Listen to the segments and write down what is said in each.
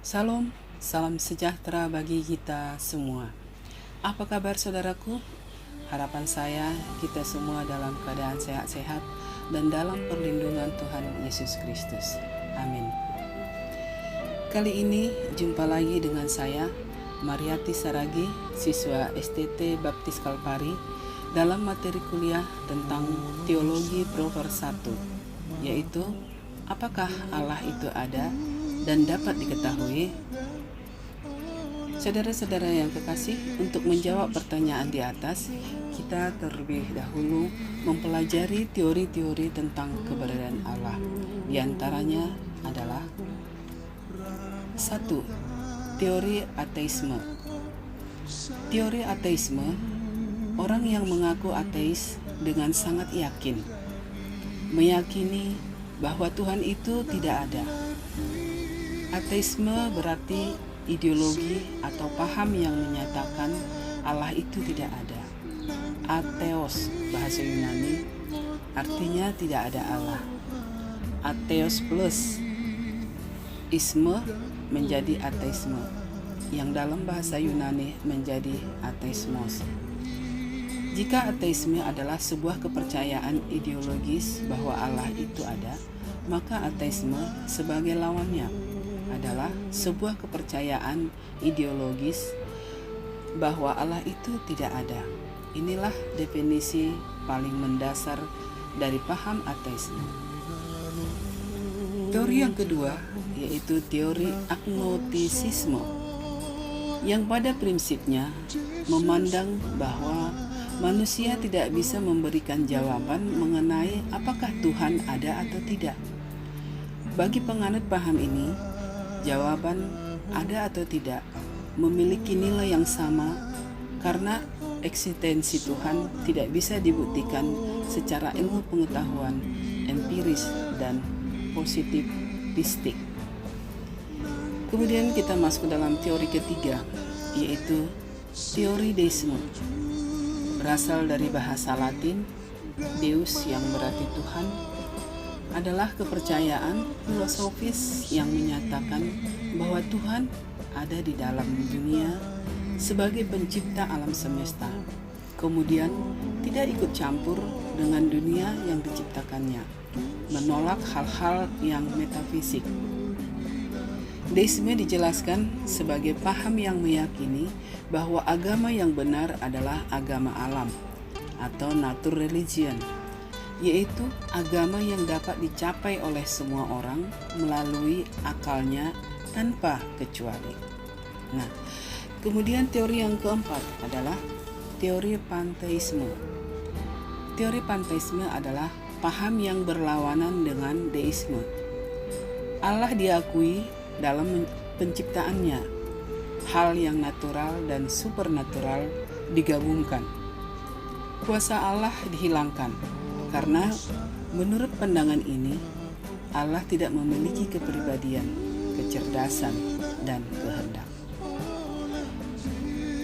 Salam, salam sejahtera bagi kita semua. Apa kabar saudaraku? Harapan saya kita semua dalam keadaan sehat-sehat dan dalam perlindungan Tuhan Yesus Kristus. Amin. Kali ini jumpa lagi dengan saya, Mariati Saragi, siswa STT Baptis Kalpari, dalam materi kuliah tentang Teologi Proper 1, yaitu apakah Allah itu ada dan dapat diketahui. Saudara-saudara yang kekasih, untuk menjawab pertanyaan di atas, kita terlebih dahulu mempelajari teori-teori tentang keberadaan Allah. Di antaranya adalah 1. Teori ateisme. Teori ateisme, orang yang mengaku ateis dengan sangat yakin, meyakini bahwa Tuhan itu tidak ada. Ateisme berarti ideologi atau paham yang menyatakan Allah itu tidak ada. Atheos, bahasa Yunani, artinya tidak ada Allah. Atheos plus isme menjadi ateisme, yang dalam bahasa Yunani menjadi ateismos. Jika ateisme adalah sebuah kepercayaan ideologis bahwa Allah itu ada, maka ateisme sebagai lawannya adalah sebuah kepercayaan ideologis bahwa Allah itu tidak ada. Inilah definisi paling mendasar dari paham ateisme. Teori yang kedua yaitu teori agnostisisme, yang pada prinsipnya memandang bahwa manusia tidak bisa memberikan jawaban mengenai apakah Tuhan ada atau tidak. Bagi penganut paham ini, jawaban ada atau tidak memiliki nilai yang sama karena eksistensi Tuhan tidak bisa dibuktikan secara ilmu pengetahuan empiris dan positivistik. Kemudian kita masuk dalam teori ketiga, yaitu teori deisme. Berasal dari bahasa Latin, Deus yang berarti Tuhan, adalah kepercayaan filosofis yang menyatakan bahwa Tuhan ada di dalam dunia sebagai pencipta alam semesta, kemudian tidak ikut campur dengan dunia yang diciptakannya, menolak hal-hal yang metafisik. Deisme dijelaskan sebagai paham yang meyakini bahwa agama yang benar adalah agama alam atau nature religion, yaitu agama yang dapat dicapai oleh semua orang melalui akalnya tanpa kecuali. Nah, kemudian teori yang keempat adalah teori panteisme. Teori panteisme adalah paham yang berlawanan dengan deisme. Allah diakui dalam penciptaannya, hal yang natural dan supernatural digabungkan. Kuasa Allah dihilangkan, karena menurut pandangan ini, Allah tidak memiliki kepribadian, kecerdasan, dan kehendak.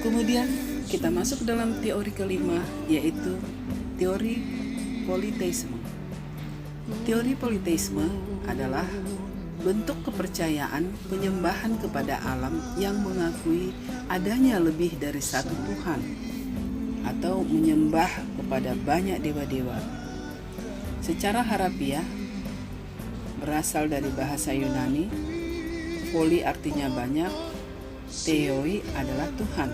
Kemudian kita masuk dalam teori kelima, yaitu teori politeisme. Teori politeisme adalah bentuk kepercayaan penyembahan kepada alam yang mengakui adanya lebih dari satu Tuhan, atau menyembah kepada banyak dewa-dewa. Secara harafiah, berasal dari bahasa Yunani, poli artinya banyak, theoi adalah Tuhan.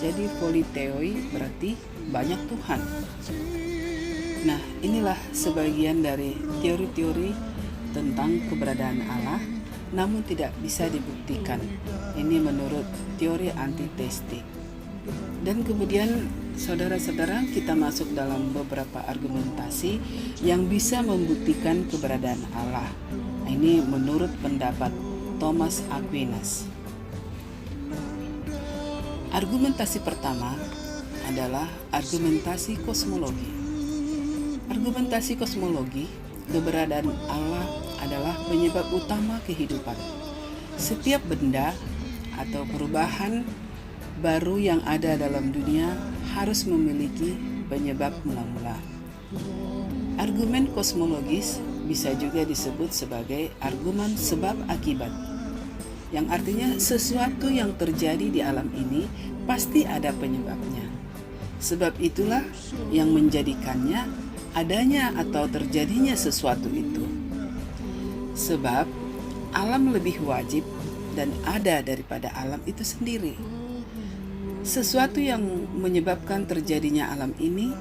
Jadi politeoi berarti banyak Tuhan. Nah, inilah sebagian dari teori-teori tentang keberadaan Allah, namun tidak bisa dibuktikan. Ini menurut teori antiteistik. Dan kemudian saudara-saudara, kita masuk dalam beberapa argumentasi yang bisa membuktikan keberadaan Allah. Ini menurut pendapat Thomas Aquinas. Argumentasi pertama adalah argumentasi kosmologi. Argumentasi kosmologi, keberadaan Allah adalah penyebab utama kehidupan. Setiap benda atau perubahan baru yang ada dalam dunia harus memiliki penyebab mula-mula. Argumen kosmologis bisa juga disebut sebagai argumen sebab akibat. yang artinya sesuatu yang terjadi di alam ini pasti ada penyebabnya. Sebab itulah yang menjadikannya adanya atau terjadinya sesuatu itu. Sebab alam lebih wajib dan ada daripada alam itu sendiri. Sesuatu yang menyebabkan terjadinya alam ini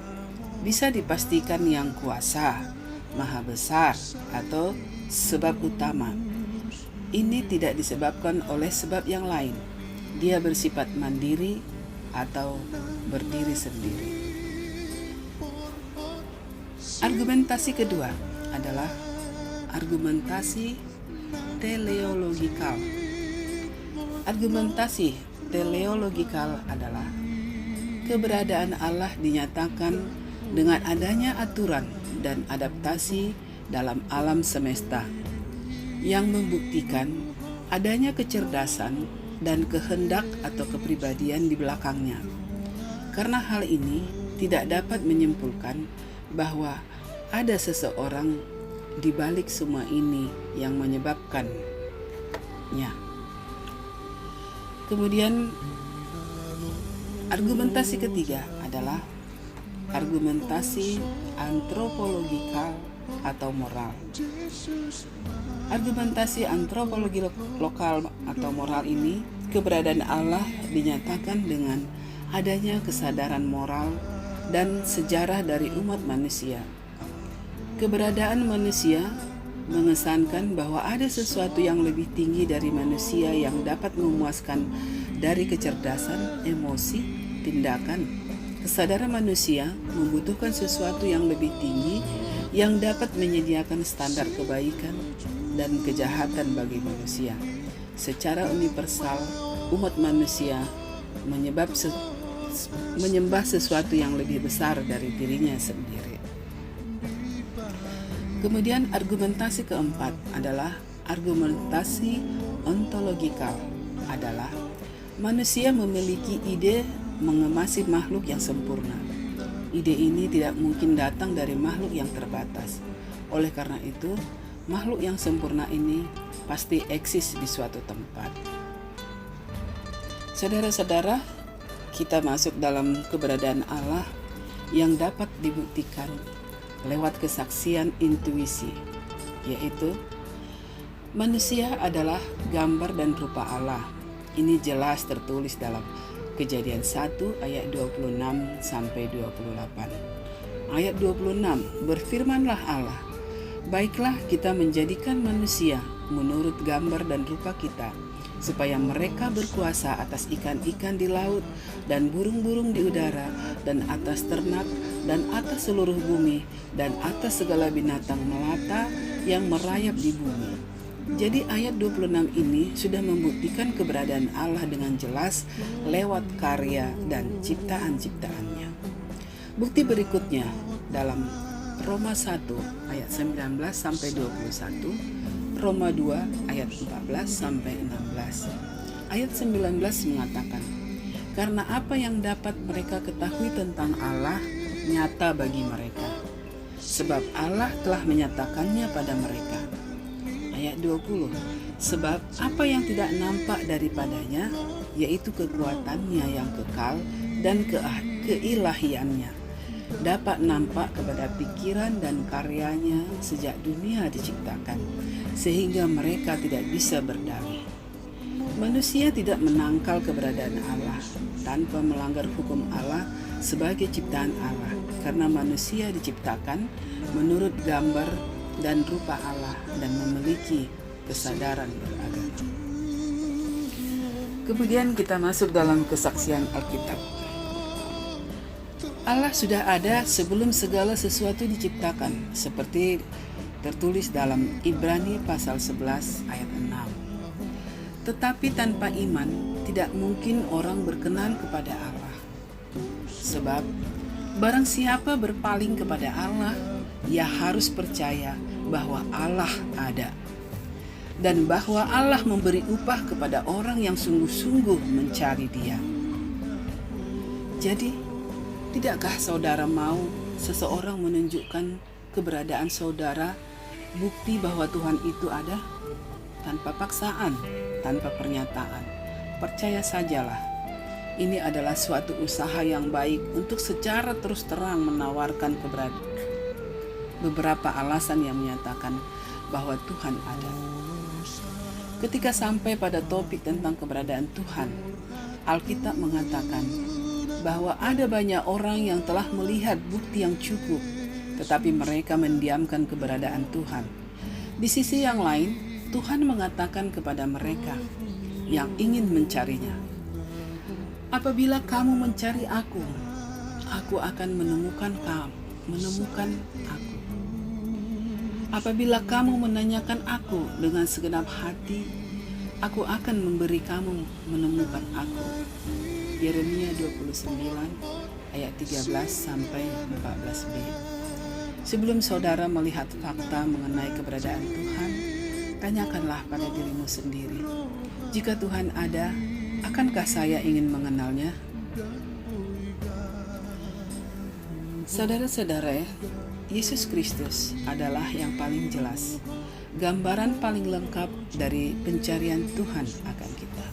bisa dipastikan yang kuasa, maha besar, atau sebab utama. Ini tidak disebabkan oleh sebab yang lain. Dia bersifat mandiri atau berdiri sendiri. Argumentasi kedua adalah argumentasi teleologikal. Argumentasi teleologikal adalah keberadaan Allah dinyatakan dengan adanya aturan dan adaptasi dalam alam semesta yang membuktikan adanya kecerdasan dan kehendak atau kepribadian di belakangnya. Karena hal ini tidak dapat menyimpulkan bahwa ada seseorang di balik semua ini yang menyebabkannya. Kemudian argumentasi ketiga adalah argumentasi antropologikal atau moral. Argumentasi antropologi lokal atau moral ini, keberadaan Allah dinyatakan dengan adanya kesadaran moral dan sejarah dari umat manusia. Keberadaan manusia mengesankan bahwa ada sesuatu yang lebih tinggi dari manusia yang dapat memuaskan dari kecerdasan, emosi, tindakan. Kesadaran manusia membutuhkan sesuatu yang lebih tinggi yang dapat menyediakan standar kebaikan dan kejahatan bagi manusia. Secara universal, umat manusia menyembah sesuatu yang lebih besar dari dirinya sendiri. Kemudian argumentasi keempat adalah argumentasi ontologikal, adalah manusia memiliki ide mengemasi makhluk yang sempurna. Ide ini tidak mungkin datang dari makhluk yang terbatas. Oleh karena itu, makhluk yang sempurna ini pasti eksis di suatu tempat. Saudara-saudara, kita masuk dalam keberadaan Allah yang dapat dibuktikan lewat kesaksian intuisi, yaitu manusia adalah gambar dan rupa Allah. Ini jelas tertulis dalam Kejadian 1 ayat 26 sampai 28. Ayat 26, berfirmanlah Allah, baiklah kita menjadikan manusia menurut gambar dan rupa kita, supaya mereka berkuasa atas ikan-ikan di laut dan burung-burung di udara dan atas ternak dan atas seluruh bumi dan atas segala binatang melata yang merayap di bumi. Jadi ayat 26 ini sudah membuktikan keberadaan Allah dengan jelas lewat karya dan ciptaan-ciptaannya. Bukti berikutnya dalam Roma 1 ayat 19 sampai 21, Roma 2 ayat 14 sampai 16. Ayat 19 mengatakan, karena apa yang dapat mereka ketahui tentang Allah nyata bagi mereka, sebab Allah telah menyatakannya pada mereka. Ayat 20, sebab apa yang tidak nampak daripadanya, yaitu kekuatannya yang kekal dan keilahiannya, dapat nampak kepada pikiran dan karyanya sejak dunia diciptakan, sehingga mereka tidak bisa berdalih. Manusia tidak menangkal keberadaan Allah tanpa melanggar hukum Allah sebagai ciptaan Allah, karena manusia diciptakan menurut gambar dan rupa Allah dan memiliki kesadaran beragama. Kemudian kita masuk dalam kesaksian Alkitab. Allah sudah ada sebelum segala sesuatu diciptakan, seperti tertulis dalam Ibrani pasal 11 ayat 6. Tetapi tanpa iman tidak mungkin orang berkenan kepada Allah. Sebab barang siapa berpaling kepada Allah, ia harus percaya bahwa Allah ada, dan bahwa Allah memberi upah kepada orang yang sungguh-sungguh mencari Dia. Jadi, tidakkah saudara mau seseorang menunjukkan keberadaan saudara, bukti bahwa Tuhan itu ada, tanpa paksaan, tanpa pernyataan. Percaya sajalah, ini adalah suatu usaha yang baik untuk secara terus terang menawarkan beberapa alasan yang menyatakan bahwa Tuhan ada. Ketika sampai pada topik tentang keberadaan Tuhan, Alkitab mengatakan bahwa ada banyak orang yang telah melihat bukti yang cukup, tetapi mereka mendiamkan keberadaan Tuhan. Di sisi yang lain, Tuhan mengatakan kepada mereka yang ingin mencarinya, apabila kamu mencari aku akan menemukan aku. Apabila kamu menanyakan aku dengan segenap hati, aku akan memberi kamu menemukan aku. Yeremia 29 ayat 13 sampai 14b. Sebelum saudara melihat fakta mengenai keberadaan Tuhan, tanyakanlah pada dirimu sendiri, jika Tuhan ada, akankah saya ingin mengenalnya? Saudara-saudara, Yesus Kristus adalah yang paling jelas, gambaran paling lengkap dari pencarian Tuhan akan kita.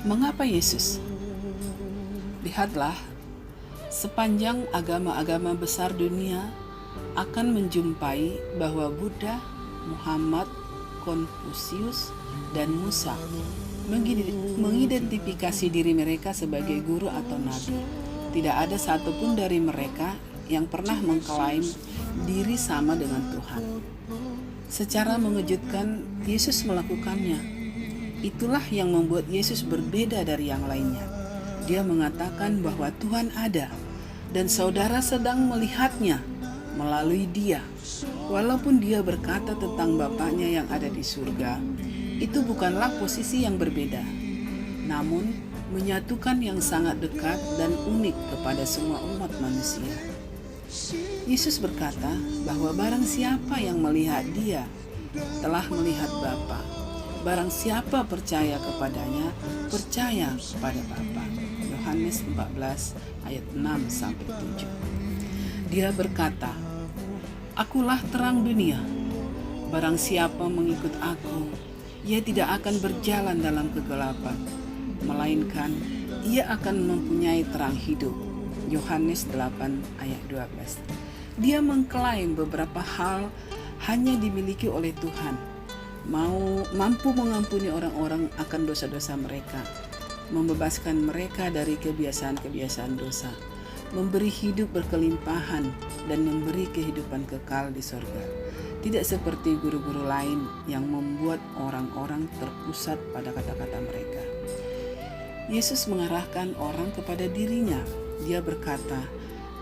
Mengapa Yesus? Lihatlah, sepanjang agama-agama besar dunia akan menjumpai bahwa Buddha, Muhammad, Konfusius, dan Musa mengidentifikasi diri mereka sebagai guru atau nabi. Tidak ada satupun dari mereka yang pernah mengklaim diri sama dengan Tuhan. Secara mengejutkan, Yesus melakukannya. Itulah yang membuat Yesus berbeda dari yang lainnya. Dia mengatakan bahwa Tuhan ada, dan saudara sedang melihatnya melalui Dia. Walaupun Dia berkata tentang Bapaknya yang ada di surga, itu bukanlah posisi yang berbeda, namun menyatukan yang sangat dekat dan unik kepada semua umat manusia. Yesus berkata bahwa barang siapa yang melihat Dia telah melihat Bapa. Barang siapa percaya kepadanya, percaya kepada Bapa. Yohanes 14 ayat 6 sampai 7. Dia berkata, Akulah terang dunia. Barang siapa mengikut aku, ia tidak akan berjalan dalam kegelapan, melainkan ia akan mempunyai terang hidup. Yohanes 8 ayat 12. Dia mengklaim beberapa hal hanya dimiliki oleh Tuhan. Mampu mengampuni orang-orang akan dosa-dosa mereka, membebaskan mereka dari kebiasaan-kebiasaan dosa, memberi hidup berkelimpahan, dan memberi kehidupan kekal di sorga. Tidak seperti guru-guru lain yang membuat orang-orang terpusat pada kata-kata mereka. Yesus mengarahkan orang kepada dirinya. Dia berkata,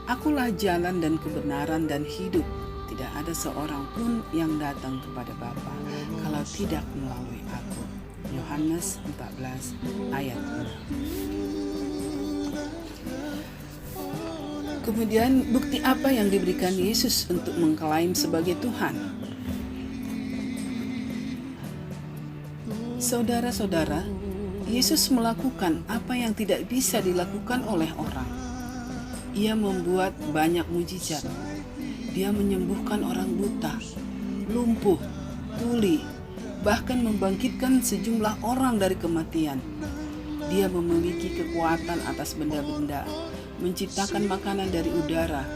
Akulah jalan dan kebenaran dan hidup. Tidak ada seorang pun yang datang kepada Bapa kalau tidak melalui aku. Yohanes 14 ayat 6. Kemudian bukti apa yang diberikan Yesus untuk mengklaim sebagai Tuhan? Saudara-saudara, Yesus melakukan apa yang tidak bisa dilakukan oleh orang. Ia membuat banyak mujizat. Dia menyembuhkan orang buta, lumpuh, tuli, bahkan membangkitkan sejumlah orang dari kematian. Dia memiliki kekuatan atas benda-benda, menciptakan makanan dari udara,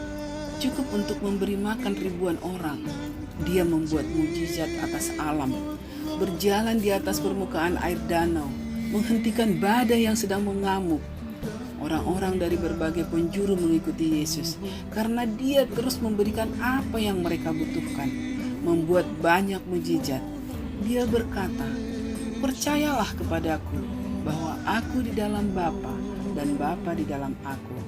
cukup untuk memberi makan ribuan orang. Dia membuat mujizat atas alam, berjalan di atas permukaan air danau, menghentikan badai yang sedang mengamuk. Orang-orang dari berbagai penjuru mengikuti Yesus karena Dia terus memberikan apa yang mereka butuhkan, membuat banyak mujizat. Dia berkata, Percayalah kepadaku bahwa aku di dalam Bapa dan Bapa di dalam aku.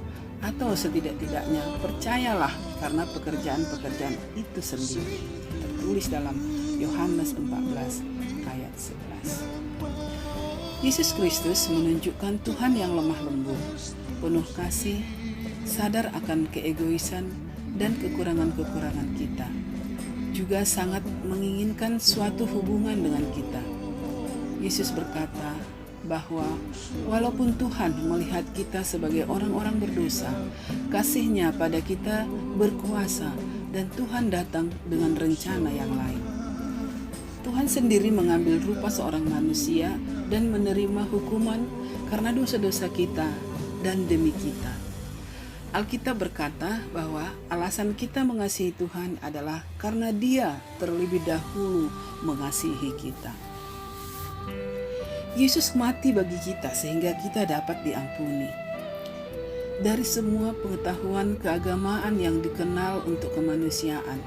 Atau setidak-tidaknya percayalah karena pekerjaan-pekerjaan itu sendiri. Tertulis dalam Yohanes 14 ayat 11. Yesus Kristus menunjukkan Tuhan yang lemah lembut, penuh kasih, sadar akan keegoisan dan kekurangan-kekurangan kita. Juga sangat menginginkan suatu hubungan dengan kita. Yesus berkata bahwa walaupun Tuhan melihat kita sebagai orang-orang berdosa, kasih-Nya pada kita berkuasa dan Tuhan datang dengan rencana yang lain. Tuhan sendiri mengambil rupa seorang manusia dan menerima hukuman karena dosa-dosa kita dan demi kita. Alkitab berkata bahwa alasan kita mengasihi Tuhan adalah karena Dia terlebih dahulu mengasihi kita. Yesus mati bagi kita sehingga kita dapat diampuni. Dari semua pengetahuan keagamaan yang dikenal untuk kemanusiaan,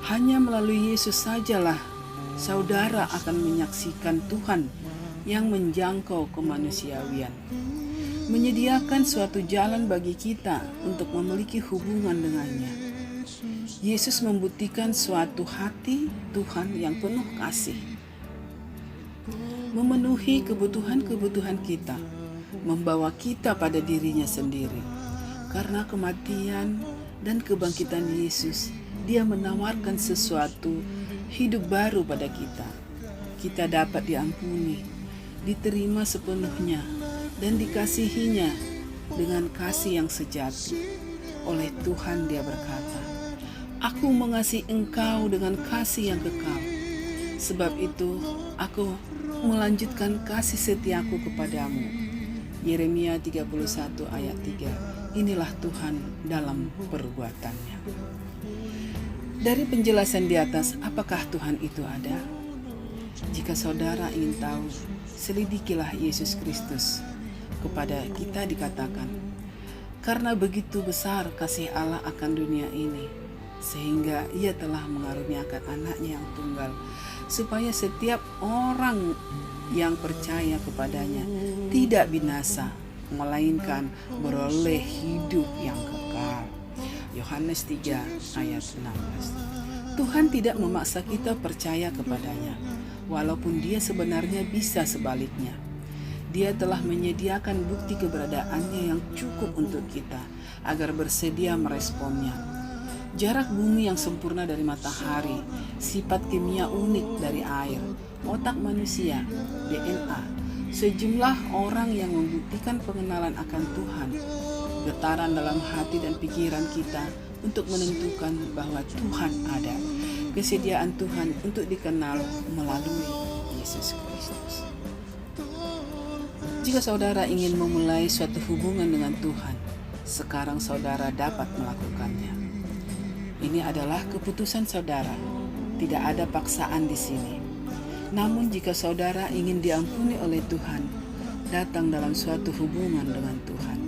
hanya melalui Yesus sajalah saudara akan menyaksikan Tuhan yang menjangkau kemanusiawian, menyediakan suatu jalan bagi kita untuk memiliki hubungan dengannya. Yesus membuktikan suatu hati Tuhan yang penuh kasih, memenuhi kebutuhan-kebutuhan kita, membawa kita pada dirinya sendiri. Karena kematian dan kebangkitan Yesus, Dia menawarkan sesuatu hidup baru pada kita. Kita dapat diampuni, diterima sepenuhnya, dan dikasihinya dengan kasih yang sejati. Oleh Tuhan Dia berkata, "Aku mengasihi engkau dengan kasih yang kekal. Sebab itu aku melanjutkan kasih setiaku kepadamu." Yeremia 31 ayat 3. Inilah Tuhan dalam perbuatannya. Dari penjelasan di atas, apakah Tuhan itu ada? Jika saudara ingin tahu, selidikilah Yesus Kristus. Kepada kita dikatakan, karena begitu besar kasih Allah akan dunia ini, sehingga Ia telah mengaruniakan anaknya yang tunggal, supaya setiap orang yang percaya kepadanya tidak binasa, melainkan beroleh hidup yang kekal. Yohanes 3 ayat 16. Tuhan tidak memaksa kita percaya kepadanya, walaupun Dia sebenarnya bisa sebaliknya. Dia telah menyediakan bukti keberadaannya yang cukup untuk kita, agar bersedia meresponnya. Jarak bumi yang sempurna dari matahari, sifat kimia unik dari air, otak manusia, DNA, sejumlah orang yang membuktikan pengenalan akan Tuhan, getaran dalam hati dan pikiran kita untuk menentukan bahwa Tuhan ada, kesediaan Tuhan untuk dikenal melalui Yesus Kristus. Jika saudara ingin memulai suatu hubungan dengan Tuhan, sekarang saudara dapat melakukannya. Ini adalah keputusan saudara, tidak ada paksaan di sini. Namun jika saudara ingin diampuni oleh Tuhan, datang dalam suatu hubungan dengan Tuhan.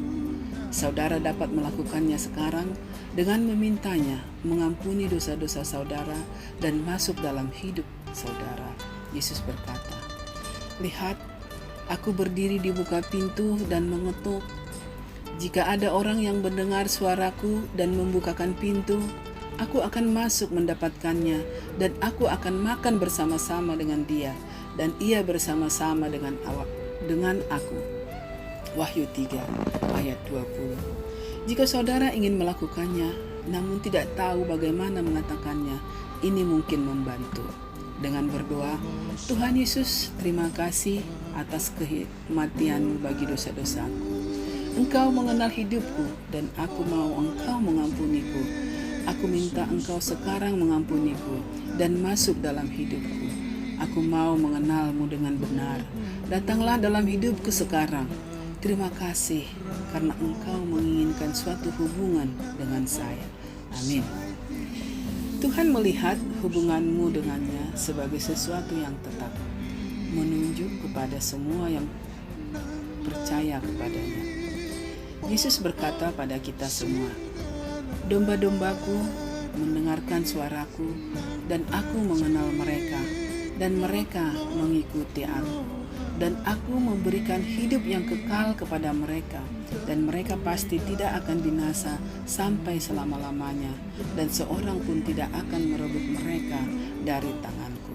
Saudara dapat melakukannya sekarang dengan memintanya mengampuni dosa-dosa saudara dan masuk dalam hidup saudara. Yesus berkata, "Lihat, aku berdiri di buka pintu dan mengetuk. Jika ada orang yang mendengar suaraku dan membukakan pintu, aku akan masuk mendapatkannya, dan aku akan makan bersama-sama dengan dia, dan ia bersama-sama dengan aku." Wahyu 3 ayat 20. Jika saudara ingin melakukannya, namun tidak tahu bagaimana mengatakannya, ini mungkin membantu. Dengan berdoa, "Tuhan Yesus, terima kasih atas kematian-Mu bagi dosa-dosaku. Engkau mengenal hidupku, dan aku mau Engkau mengampuniku. Aku minta Engkau sekarang mengampuniku dan masuk dalam hidupku. Aku mau mengenal-Mu dengan benar. Datanglah dalam hidupku sekarang. Terima kasih karena Engkau menginginkan suatu hubungan dengan saya. Amin." Tuhan melihat hubunganmu dengannya sebagai sesuatu yang tetap, menunjuk kepada semua yang percaya kepadanya. Yesus berkata pada kita semua, "Domba-dombaku mendengarkan suaraku, dan aku mengenal mereka, dan mereka mengikuti aku. Dan aku memberikan hidup yang kekal kepada mereka, dan mereka pasti tidak akan binasa sampai selama-lamanya, dan seorang pun tidak akan merebut mereka dari tanganku."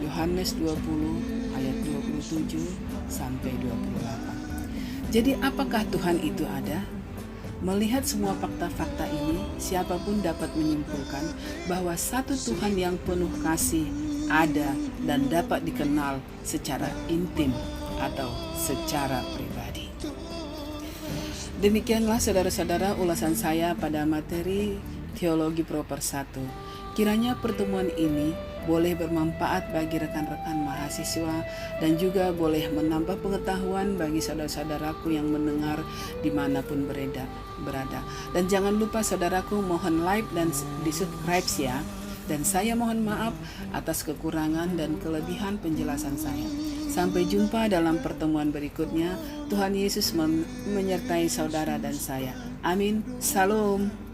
Yohanes 20 ayat 27 sampai 28. Jadi apakah Tuhan itu ada? Melihat semua fakta-fakta ini, siapapun dapat menyimpulkan bahwa satu Tuhan yang penuh kasih ada dan dapat dikenal secara intim atau secara pribadi. Demikianlah saudara-saudara ulasan saya pada materi Teologi Proper 1 Kiranya pertemuan ini boleh bermanfaat bagi rekan-rekan mahasiswa dan juga boleh menambah pengetahuan bagi saudara-saudaraku yang mendengar dimanapun berada. Dan jangan lupa saudaraku, mohon like dan di subscribe ya. Dan saya mohon maaf atas kekurangan dan kelebihan penjelasan saya. Sampai jumpa dalam pertemuan berikutnya. Tuhan Yesus menyertai saudara dan saya. Amin. Salam.